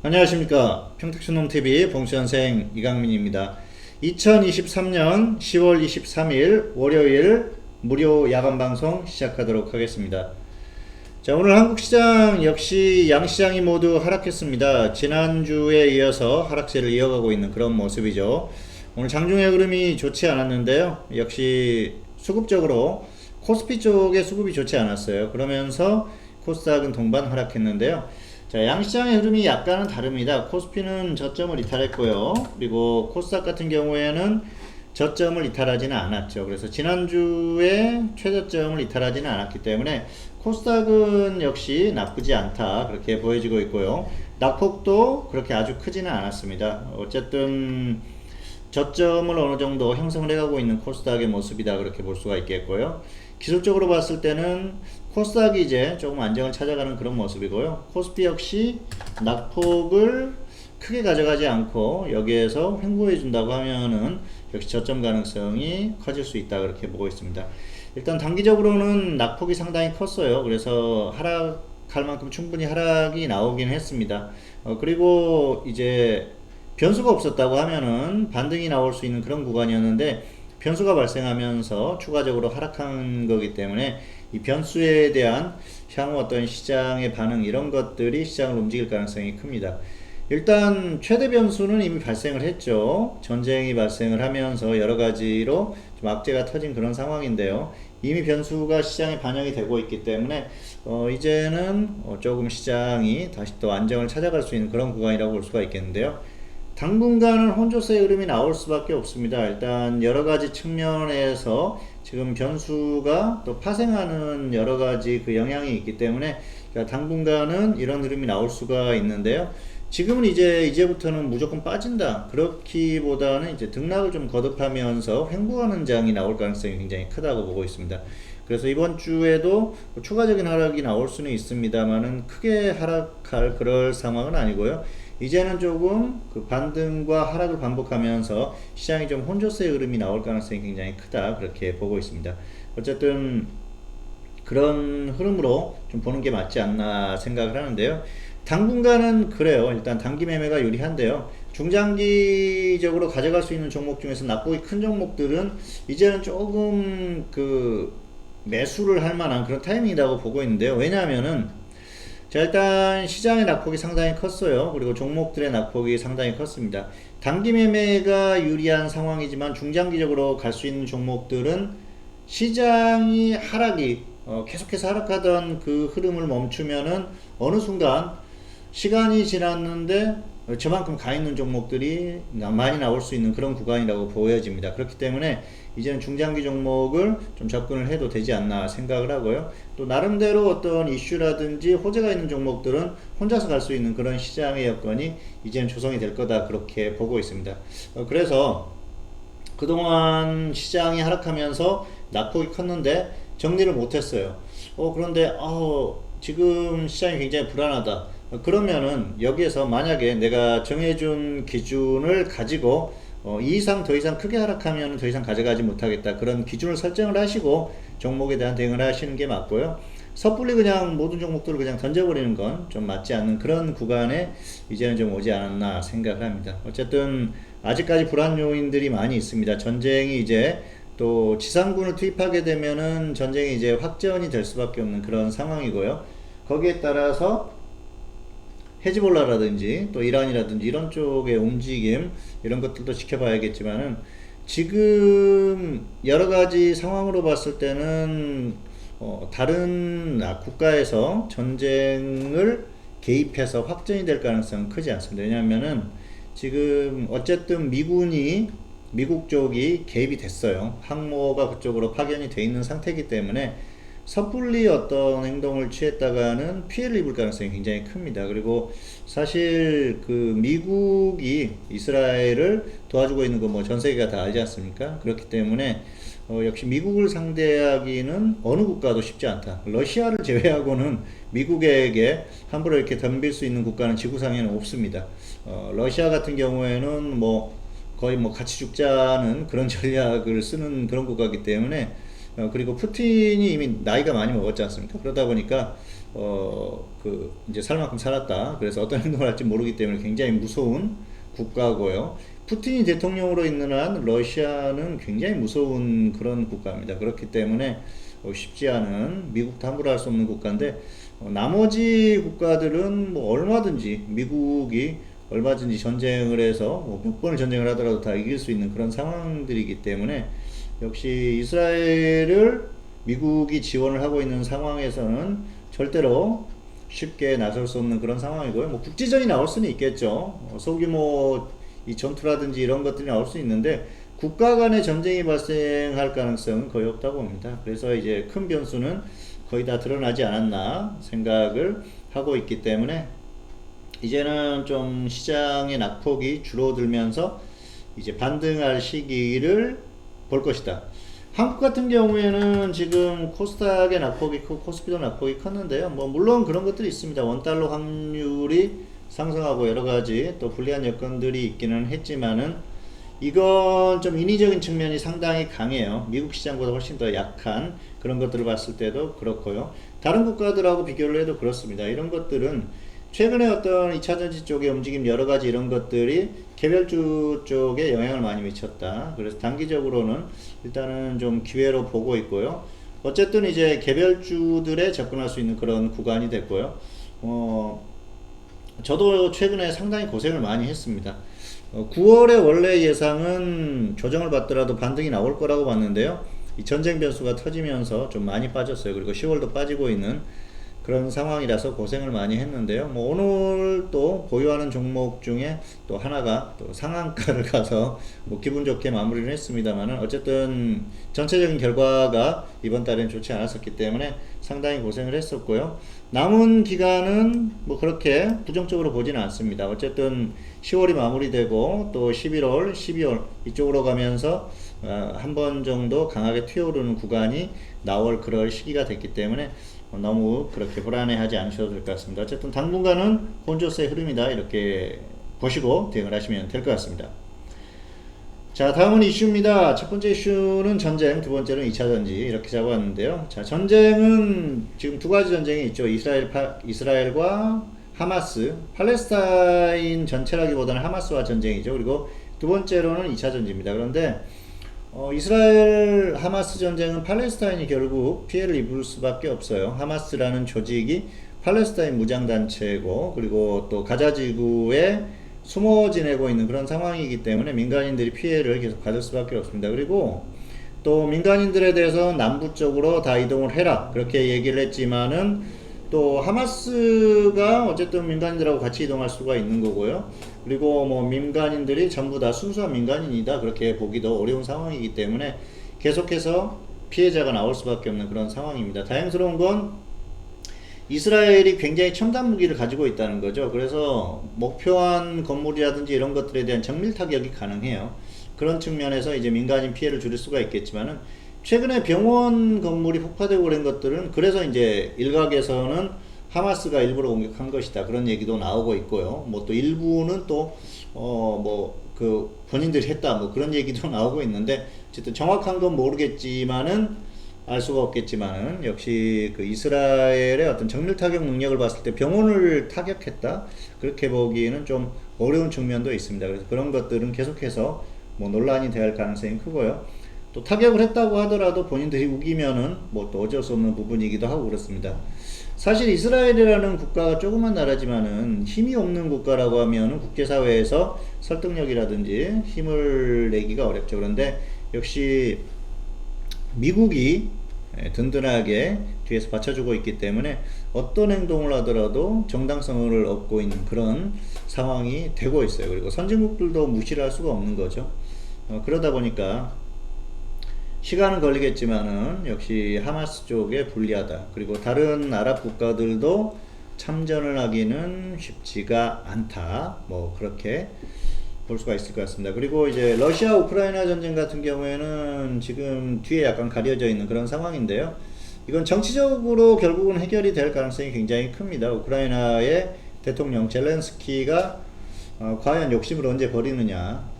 안녕하십니까. 평택신홈TV 봉수현생 이강민입니다. 2023년 10월 23일 월요일 무료 야간방송 시작하도록 하겠습니다. 자, 오늘 한국시장 역시 양시장이 모두 하락했습니다. 지난주에 이어서 하락세를 이어가고 있는 그런 모습이죠. 오늘 장중의 흐름이 좋지 않았는데요. 역시 수급적으로 코스피 쪽의 수급이 좋지 않았어요. 그러면서 코스닥은 동반 하락했는데요. 자, 양시장의 흐름이 약간은 다릅니다. 코스피는 저점을 이탈했고요. 그리고 코스닥 같은 경우에는 저점을 이탈하지는 않았죠. 그래서 지난주에 최저점을 이탈하지는 않았기 때문에 코스닥은 역시 나쁘지 않다, 그렇게 보여지고 있고요. 낙폭도 그렇게 아주 크지는 않았습니다. 어쨌든 저점을 어느 정도 형성을 해가고 있는 코스닥의 모습이다, 그렇게 볼 수가 있겠고요. 기술적으로 봤을 때는 코스닥이 이제 조금 안정을 찾아가는 그런 모습이고요. 코스피 역시 낙폭을 크게 가져가지 않고 여기에서 횡보해 준다고 하면은 역시 저점 가능성이 커질 수 있다, 그렇게 보고 있습니다. 일단 단기적으로는 낙폭이 상당히 컸어요. 그래서 하락할 만큼 충분히 하락이 나오긴 했습니다. 그리고 이제 변수가 없었다고 하면은 반등이 나올 수 있는 그런 구간이었는데, 변수가 발생하면서 추가적으로 하락한 거기 때문에 이 변수에 대한 향후 어떤 시장의 반응, 이런 것들이 시장을 움직일 가능성이 큽니다. 일단 최대 변수는 이미 발생을 했죠. 전쟁이 발생을 하면서 여러 가지로 좀 악재가 터진 그런 상황인데요. 이미 변수가 시장에 반영이 되고 있기 때문에 이제는 조금 시장이 다시 또 안정을 찾아갈 수 있는 그런 구간이라고 볼 수가 있겠는데요. 당분간은 혼조세의 흐름이 나올 수밖에 없습니다. 일단 여러 가지 측면에서 지금 변수가 또 파생하는 여러 가지 그 영향이 있기 때문에 당분간은 이런 흐름이 나올 수가 있는데요. 지금은 이제부터는 무조건 빠진다, 그렇기보다는 이제 등락을 좀 거듭하면서 횡보하는 장이 나올 가능성이 굉장히 크다고 보고 있습니다. 그래서 이번 주에도 추가적인 하락이 나올 수는 있습니다만은 크게 하락할 그럴 상황은 아니고요. 이제는 조금 그 반등과 하락을 반복하면서 시장이 좀 혼조세의 흐름이 나올 가능성이 굉장히 크다, 그렇게 보고 있습니다. 어쨌든 그런 흐름으로 좀 보는 게 맞지 않나 생각을 하는데요. 당분간은 그래요. 일단 단기 매매가 유리한데요. 중장기적으로 가져갈 수 있는 종목 중에서 낙폭이 큰 종목들은 이제는 조금 그 매수를 할 만한 그런 타이밍이라고 보고 있는데요. 왜냐하면은 자, 일단 시장의 낙폭이 상당히 컸어요. 그리고 종목들의 낙폭이 상당히 컸습니다. 단기 매매가 유리한 상황이지만 중장기적으로 갈 수 있는 종목들은 시장이 하락이 계속해서 하락하던 그 흐름을 멈추면은 어느 순간 시간이 지났는데 저만큼 가 있는 종목들이 많이 나올 수 있는 그런 구간이라고 보여집니다. 그렇기 때문에 이제는 중장기 종목을 좀 접근을 해도 되지 않나 생각을 하고요. 또 나름대로 어떤 이슈라든지 호재가 있는 종목들은 혼자서 갈 수 있는 그런 시장의 여건이 이제는 조성이 될 거다, 그렇게 보고 있습니다. 그래서 그동안 시장이 하락하면서 낙폭이 컸는데 정리를 못했어요. 그런데 지금 시장이 굉장히 불안하다. 그러면은 여기에서 만약에 내가 정해준 기준을 가지고 이 이상 더 이상 크게 하락하면 더 이상 가져가지 못하겠다, 그런 기준을 설정을 하시고 종목에 대한 대응을 하시는 게 맞고요. 섣불리 그냥 모든 종목들을 그냥 던져버리는 건 좀 맞지 않는 그런 구간에 이제는 좀 오지 않았나 생각을 합니다. 어쨌든 아직까지 불안 요인들이 많이 있습니다. 전쟁이 이제 또 지상군을 투입하게 되면은 전쟁이 이제 확전이 될 수밖에 없는 그런 상황이고요. 거기에 따라서 헤즈볼라라든지 또 이란이라든지 이런 쪽의 움직임, 이런 것들도 지켜봐야겠지만은 지금 여러 가지 상황으로 봤을 때는 다른 국가에서 전쟁을 개입해서 확전이 될 가능성은 크지 않습니다. 왜냐하면은 지금 어쨌든 미국 쪽이 개입이 됐어요. 항모가 그쪽으로 파견이 돼 있는 상태이기 때문에 섣불리 어떤 행동을 취했다가는 피해를 입을 가능성이 굉장히 큽니다. 그리고 사실 그 미국이 이스라엘을 도와주고 있는 거 뭐 전 세계가 다 알지 않습니까? 그렇기 때문에 역시 미국을 상대하기는 어느 국가도 쉽지 않다. 러시아를 제외하고는 미국에게 함부로 이렇게 덤빌 수 있는 국가는 지구상에는 없습니다. 러시아 같은 경우에는 거의 같이 죽자는 그런 전략을 쓰는 그런 국가이기 때문에 그리고 푸틴이 이미 나이가 많이 먹었지 않습니까? 그러다 보니까 이제 살 만큼 살았다. 그래서 어떤 행동을 할지 모르기 때문에 굉장히 무서운 국가고요. 푸틴이 대통령으로 있는 한 러시아는 굉장히 무서운 그런 국가입니다. 그렇기 때문에 쉽지 않은, 미국도 함부로 할 수 없는 국가인데, 나머지 국가들은 뭐 얼마든지 미국이 얼마든지 전쟁을 해서 뭐몇 번을 전쟁을 하더라도 다 이길 수 있는 그런 상황들이기 때문에, 역시 이스라엘을 미국이 지원을 하고 있는 상황에서는 절대로 쉽게 나설 수 없는 그런 상황이고요. 뭐 국지전이 나올 수는 있겠죠. 소규모 이 전투라든지 이런 것들이 나올 수 있는데, 국가 간의 전쟁이 발생할 가능성은 거의 없다고 봅니다. 그래서 이제 큰 변수는 거의 다 드러나지 않았나 생각을 하고 있기 때문에, 이제는 좀 시장의 낙폭이 줄어들면서 이제 반등할 시기를 볼 것이다. 한국 같은 경우에는 지금 코스닥의 낙폭이 크고 코스피도 낙폭이 컸는데요. 뭐 물론 그런 것들이 있습니다. 원달러 환율이 상승하고 여러 가지 또 불리한 여건들이 있기는 했지만은, 이건 좀 인위적인 측면이 상당히 강해요. 미국 시장보다 훨씬 더 약한 그런 것들을 봤을 때도 그렇고요. 다른 국가들하고 비교를 해도 그렇습니다. 이런 것들은 최근에 어떤 2차전지 쪽의 움직임 여러 가지 이런 것들이 개별주 쪽에 영향을 많이 미쳤다. 그래서 단기적으로는 일단은 좀 기회로 보고 있고요. 어쨌든 이제 개별주들에 접근할 수 있는 그런 구간이 됐고요. 저도 최근에 상당히 고생을 많이 했습니다. 9월에 원래 예상은 조정을 받더라도 반등이 나올 거라고 봤는데요. 이 전쟁 변수가 터지면서 좀 많이 빠졌어요. 그리고 10월도 빠지고 있는 그런 상황이라서 고생을 많이 했는데요. 뭐 오늘 또 보유하는 종목 중에 또 하나가 또 상한가를 가서 뭐 기분 좋게 마무리를 했습니다만은, 어쨌든 전체적인 결과가 이번 달엔 좋지 않았었기 때문에 상당히 고생을 했었고요. 남은 기간은 뭐 그렇게 부정적으로 보지는 않습니다. 어쨌든 10월이 마무리되고 또 11월, 12월 이쪽으로 가면서 한 번 정도 강하게 튀어오르는 구간이 나올 그럴 시기가 됐기 때문에 너무 그렇게 불안해하지 않으셔도 될 것 같습니다. 어쨌든 당분간은 혼조세의 흐름이다, 이렇게 보시고 대응을 하시면 될 것 같습니다. 자, 다음은 이슈입니다. 첫 번째 이슈는 전쟁, 두 번째는 2차전지 이렇게 잡아왔는데요. 자, 전쟁은 지금 두 가지 전쟁이 있죠. 이스라엘과 하마스, 팔레스타인 전체라기보다는 하마스와 전쟁이죠. 그리고 두 번째로는 2차전지입니다. 그런데 이스라엘 하마스 전쟁은 팔레스타인이 결국 피해를 입을 수밖에 없어요. 하마스라는 조직이 팔레스타인 무장단체고, 그리고 또 가자 지구에 숨어 지내고 있는 그런 상황이기 때문에 민간인들이 피해를 계속 받을 수밖에 없습니다. 그리고 또 민간인들에 대해서 남부 쪽으로 다 이동을 해라, 그렇게 얘기를 했지만은, 또 하마스가 어쨌든 민간인들하고 같이 이동할 수가 있는 거고요. 그리고 뭐 민간인들이 전부 다 순수한 민간인이다, 그렇게 보기도 어려운 상황이기 때문에 계속해서 피해자가 나올 수밖에 없는 그런 상황입니다. 다행스러운 건 이스라엘이 굉장히 첨단 무기를 가지고 있다는 거죠. 그래서 목표한 건물이라든지 이런 것들에 대한 정밀 타격이 가능해요. 그런 측면에서 이제 민간인 피해를 줄일 수가 있겠지만은, 최근에 병원 건물이 폭파되고 그런 것들은, 그래서 이제 일각에서는 하마스가 일부러 공격한 것이다, 그런 얘기도 나오고 있고요. 뭐 또 일부는 또 본인들이 했다, 뭐 그런 얘기도 나오고 있는데, 어쨌든 정확한 건 모르겠지만은, 알 수가 없겠지만은, 역시 그 이스라엘의 어떤 정밀 타격 능력을 봤을 때 병원을 타격했다, 그렇게 보기에는 좀 어려운 측면도 있습니다. 그래서 그런 것들은 계속해서 뭐 논란이 될 가능성이 크고요. 또 타격을 했다고 하더라도 본인들이 우기면은 뭐 또 어쩔 수 없는 부분이기도 하고 그렇습니다. 사실 이스라엘이라는 국가가 조그만 나라지만은 힘이 없는 국가라고 하면은 국제사회에서 설득력이라든지 힘을 내기가 어렵죠. 그런데 역시 미국이 든든하게 뒤에서 받쳐주고 있기 때문에 어떤 행동을 하더라도 정당성을 얻고 있는 그런 상황이 되고 있어요. 그리고 선진국들도 무시를 할 수가 없는 거죠. 그러다 보니까 시간은 걸리겠지만은 역시 하마스 쪽에 불리하다. 그리고 다른 아랍 국가들도 참전을 하기는 쉽지가 않다, 뭐 그렇게 볼 수가 있을 것 같습니다. 그리고 이제 러시아 우크라이나 전쟁 같은 경우에는 지금 뒤에 약간 가려져 있는 그런 상황인데요. 이건 정치적으로 결국은 해결이 될 가능성이 굉장히 큽니다. 우크라이나의 대통령 젤렌스키가 과연 욕심을 언제 버리느냐,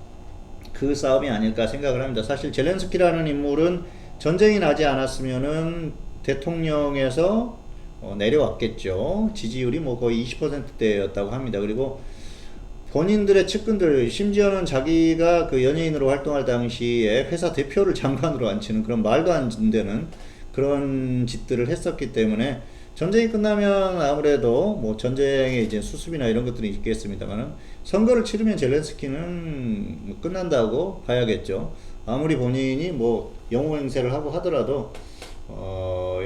그 싸움이 아닐까 생각을 합니다. 사실 젤렌스키라는 인물은 전쟁이 나지 않았으면은 대통령에서 내려왔겠죠. 지지율이 뭐 거의 20%대였다고 합니다. 그리고 본인들의 측근들, 심지어는 자기가 그 연예인으로 활동할 당시에 회사 대표를 장관으로 앉히는 그런 말도 안 되는 그런 짓들을 했었기 때문에 전쟁이 끝나면 아무래도 뭐 전쟁의 이제 수습이나 이런 것들이 있겠습니다만은 선거를 치르면 젤렌스키는 뭐 끝난다고 봐야겠죠. 아무리 본인이 뭐 영웅 행세를 하고 하더라도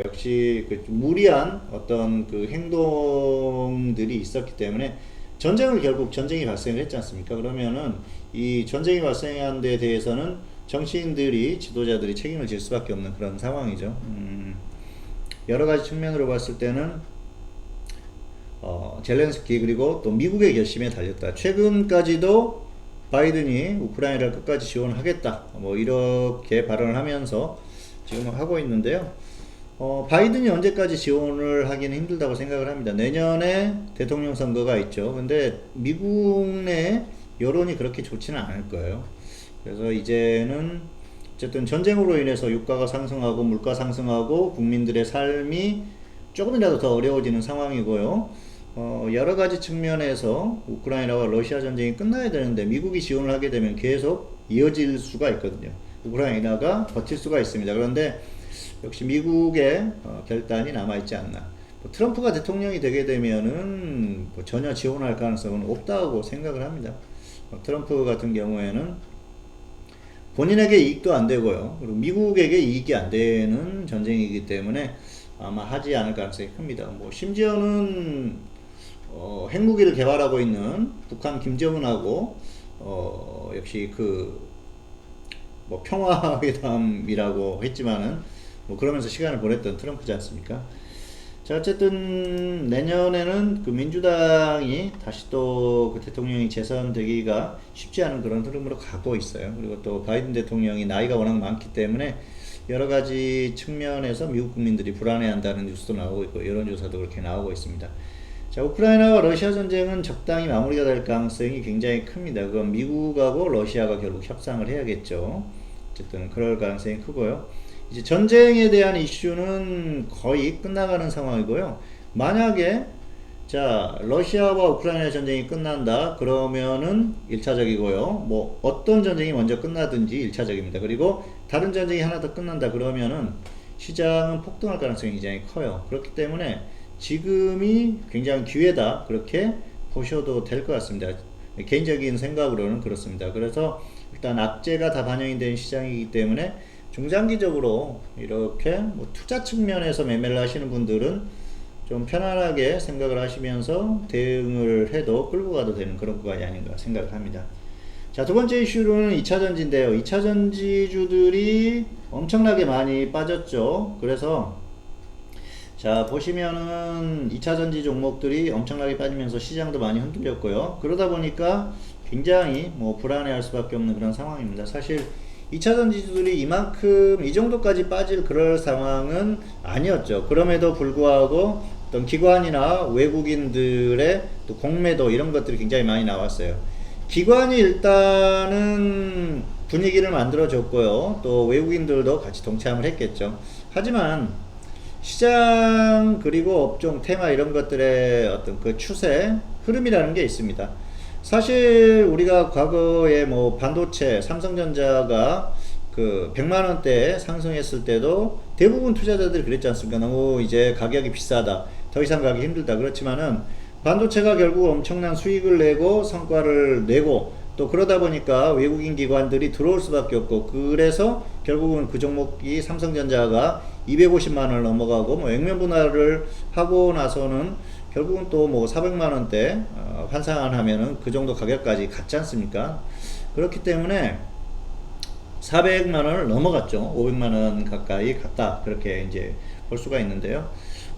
역시 그 무리한 어떤 그 행동들이 있었기 때문에 전쟁을 결국 전쟁이 발생을 했지 않습니까? 그러면은 이 전쟁이 발생한 데 대해서는 정치인들이 지도자들이 책임을 질 수밖에 없는 그런 상황이죠. 여러 가지 측면으로 봤을 때는 젤렌스키 그리고 또 미국의 결심에 달렸다. 최근까지도 바이든이 우크라이나를 끝까지 지원하겠다. 뭐 이렇게 발언을 하면서 지금 하고 있는데요. 바이든이 언제까지 지원을 하기는 힘들다고 생각을 합니다. 내년에 대통령 선거가 있죠. 근데 미국 내 여론이 그렇게 좋지는 않을 거예요. 그래서 이제는 어쨌든 전쟁으로 인해서 유가가 상승하고 물가 상승하고 국민들의 삶이 조금이라도 더 어려워지는 상황이고요. 여러 가지 측면에서 우크라이나와 러시아 전쟁이 끝나야 되는데 미국이 지원을 하게 되면 계속 이어질 수가 있거든요. 우크라이나가 버틸 수가 있습니다. 그런데 역시 미국의 결단이 남아있지 않나. 트럼프가 대통령이 되게 되면은 전혀 지원할 가능성은 없다고 생각을 합니다. 트럼프 같은 경우에는 본인에게 이익도 안 되고요. 그리고 미국에게 이익이 안 되는 전쟁이기 때문에 아마 하지 않을 가능성이 큽니다. 뭐 심지어는 핵무기를 개발하고 있는 북한 김정은하고 역시 그 뭐 평화회담이라고 했지만은 뭐 그러면서 시간을 보냈던 트럼프지 않습니까? 자, 어쨌든 내년에는 그 민주당이 다시 또 그 대통령이 재선되기가 쉽지 않은 그런 흐름으로 가고 있어요. 그리고 또 바이든 대통령이 나이가 워낙 많기 때문에 여러 가지 측면에서 미국 국민들이 불안해한다는 뉴스도 나오고 있고 여론조사도 그렇게 나오고 있습니다. 자, 우크라이나와 러시아 전쟁은 적당히 마무리가 될 가능성이 굉장히 큽니다. 그건 미국하고 러시아가 결국 협상을 해야겠죠. 어쨌든 그럴 가능성이 크고요. 이제 전쟁에 대한 이슈는 거의 끝나가는 상황이고요. 만약에 자 러시아와 우크라이나 전쟁이 끝난다 그러면은 1차적이고요. 뭐 어떤 전쟁이 먼저 끝나든지 1차적입니다. 그리고 다른 전쟁이 하나 더 끝난다 그러면은 시장은 폭등할 가능성이 굉장히 커요. 그렇기 때문에 지금이 굉장히 기회다 그렇게 보셔도 될 것 같습니다. 개인적인 생각으로는 그렇습니다. 그래서 일단 악재가 다 반영이 된 시장이기 때문에 중장기적으로 이렇게 뭐 투자 측면에서 매매를 하시는 분들은 좀 편안하게 생각을 하시면서 대응을 해도 끌고 가도 되는 그런 구간이 아닌가 생각을 합니다. 자, 두 번째 이슈로는 2차전지인데요. 2차전지주들이 엄청나게 많이 빠졌죠. 그래서 자, 보시면은 2차전지 종목들이 엄청나게 빠지면서 시장도 많이 흔들렸고요. 그러다 보니까 굉장히 뭐 불안해할 수밖에 없는 그런 상황입니다. 사실 2차전지주들이 이만큼 이 정도까지 빠질 그럴 상황은 아니었죠. 그럼에도 불구하고 어떤 기관이나 외국인들의 또 공매도 이런 것들이 굉장히 많이 나왔어요. 기관이 일단은 분위기를 만들어줬고요. 또 외국인들도 같이 동참을 했겠죠. 하지만 시장 그리고 업종 테마 이런 것들의 어떤 그 추세 흐름이라는 게 있습니다. 사실 우리가 과거에 뭐 반도체 삼성전자가 그 100만원대에 상승했을 때도 대부분 투자자들이 그랬지 않습니까? 너무 이제 가격이 비싸다, 더 이상 가기 힘들다. 그렇지만은 반도체가 결국 엄청난 수익을 내고 성과를 내고 또 그러다 보니까 외국인 기관들이 들어올 수밖에 없고 그래서 결국은 그 종목이 삼성전자가 250만원을 넘어가고 뭐 액면 분할을 하고 나서는 결국은 또 뭐 400만원대 환산하면은 그 정도 가격까지 갔지 않습니까? 그렇기 때문에 400만원을 넘어갔죠. 500만원 가까이 갔다. 그렇게 이제 볼 수가 있는데요.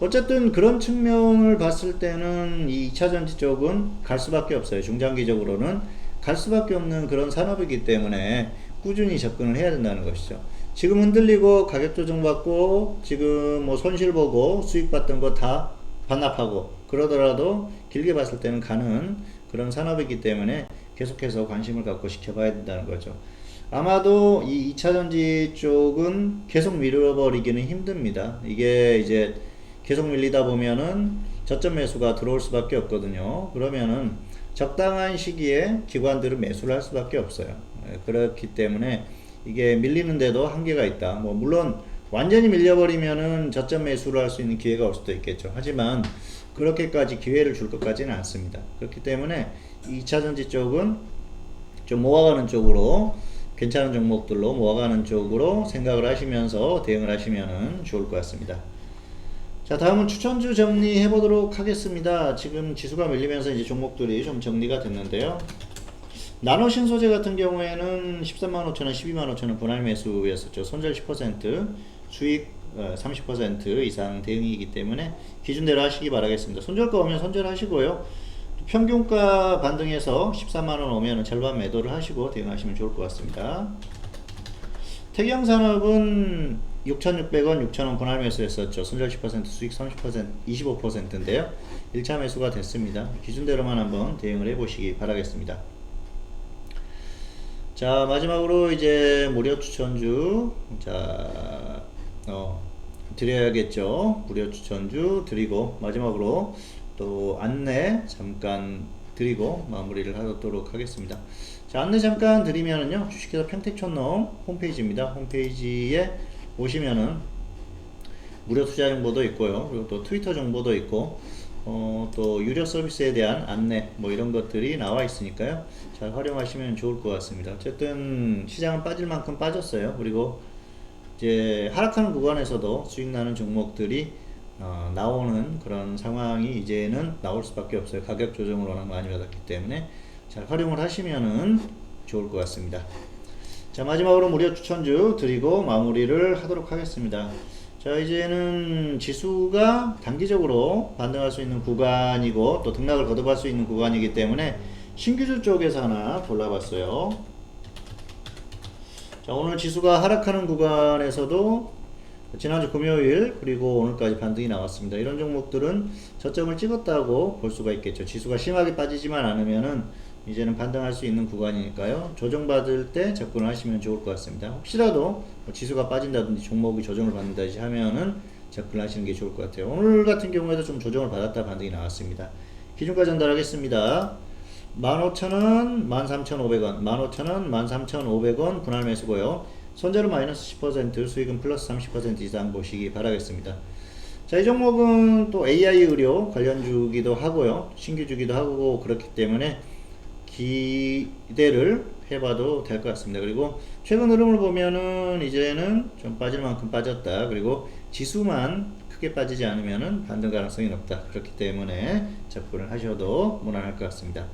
어쨌든 그런 측면을 봤을 때는 이 2차전지 쪽은 갈 수밖에 없어요. 중장기적으로는 갈 수밖에 없는 그런 산업이기 때문에 꾸준히 접근을 해야 된다는 것이죠. 지금 흔들리고 가격 조정받고 지금 뭐 손실 보고 수익 봤던 거 다 반납하고 그러더라도 길게 봤을 때는 가는 그런 산업이기 때문에 계속해서 관심을 갖고 지켜봐야 된다는 거죠. 아마도 이 2차전지 쪽은 계속 밀어버리기는 힘듭니다. 이게 이제 계속 밀리다 보면은 저점 매수가 들어올 수밖에 없거든요. 그러면은 적당한 시기에 기관들은 매수를 할 수밖에 없어요. 그렇기 때문에 이게 밀리는데도 한계가 있다. 뭐 물론 완전히 밀려버리면은 저점 매수를 할 수 있는 기회가 올 수도 있겠죠. 하지만 그렇게까지 기회를 줄 것까지는 않습니다. 그렇기 때문에 2차전지 쪽은 좀 모아가는 쪽으로, 괜찮은 종목들로 모아가는 쪽으로 생각을 하시면서 대응을 하시면 좋을 것 같습니다. 자, 다음은 추천주 정리해 보도록 하겠습니다. 지금 지수가 밀리면서 이제 종목들이 좀 정리가 됐는데요. 나노신소재 같은 경우에는 135,000원, 125,000원 분할 매수였었죠. 손절 10%, 수익 30% 이상 대응이기 때문에 기준대로 하시기 바라겠습니다. 손절가 오면 손절하시고요. 평균가 반등해서 13만원 오면 절반 매도를 하시고 대응하시면 좋을 것 같습니다. 태경산업은 6,600원, 6,000원 분할 매수했었죠. 손절 10%, 수익 30%, 25%인데요. 1차 매수가 됐습니다. 기준대로만 한번 대응을 해보시기 바라겠습니다. 자, 마지막으로 이제 무료 추천주, 자, 드려야겠죠. 무료 추천주 드리고, 마지막으로 또 안내 잠깐 드리고 마무리를 하도록 하겠습니다. 자, 안내 잠깐 드리면은요, 주식회사 평택촌농 홈페이지입니다. 홈페이지에 오시면은 무료 투자 정보도 있고요. 그리고 또 트위터 정보도 있고, 또 유료 서비스에 대한 안내 뭐 이런 것들이 나와 있으니까요. 잘 활용하시면 좋을 것 같습니다. 어쨌든 시장은 빠질 만큼 빠졌어요. 그리고 이제 하락하는 구간에서도 수익 나는 종목들이 나오는 그런 상황이 이제는 나올 수밖에 없어요. 가격 조정을 워낙 많이 받았기 때문에 잘 활용을 하시면은 좋을 것 같습니다. 자, 마지막으로 무료 추천주 드리고 마무리를 하도록 하겠습니다. 자, 이제는 지수가 단기적으로 반등할 수 있는 구간이고 또 등락을 거듭할 수 있는 구간이기 때문에 신규주 쪽에서 하나 골라봤어요. 자, 오늘 지수가 하락하는 구간에서도 지난주 금요일 그리고 오늘까지 반등이 나왔습니다. 이런 종목들은 저점을 찍었다고 볼 수가 있겠죠. 지수가 심하게 빠지지만 않으면은 이제는 반등할 수 있는 구간이니까요. 조정받을 때 접근을 하시면 좋을 것 같습니다. 혹시라도 지수가 빠진다든지 종목이 조정을 받는다든지 하면은 접근을 하시는 게 좋을 것 같아요. 오늘 같은 경우에도 좀 조정을 받았다 반등이 나왔습니다. 기준가 전달하겠습니다. 15,000원, 13,500원, 15,000원, 13,500원 분할 매수고요. 손절은 마이너스 10%, 수익은 플러스 30% 이상 보시기 바라겠습니다. 자, 이 종목은 또 AI 의료 관련주기도 하고요. 신규주기도 하고 그렇기 때문에 기대를 해봐도 될 것 같습니다. 그리고 최근 흐름을 보면은 이제는 좀 빠질 만큼 빠졌다. 그리고 지수만 크게 빠지지 않으면은 반등 가능성이 높다. 그렇기 때문에 접근을 하셔도 무난할 것 같습니다.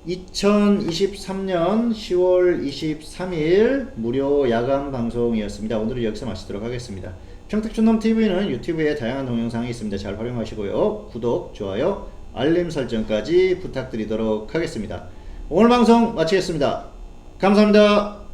2023년 10월 23일 무료 야간 방송이었습니다. 오늘은 여기서 마치도록 하겠습니다. 평택촌놈TV는 유튜브에 다양한 동영상이 있습니다. 잘 활용하시고요. 구독, 좋아요, 알림 설정까지 부탁드리도록 하겠습니다. 오늘 방송 마치겠습니다. 감사합니다.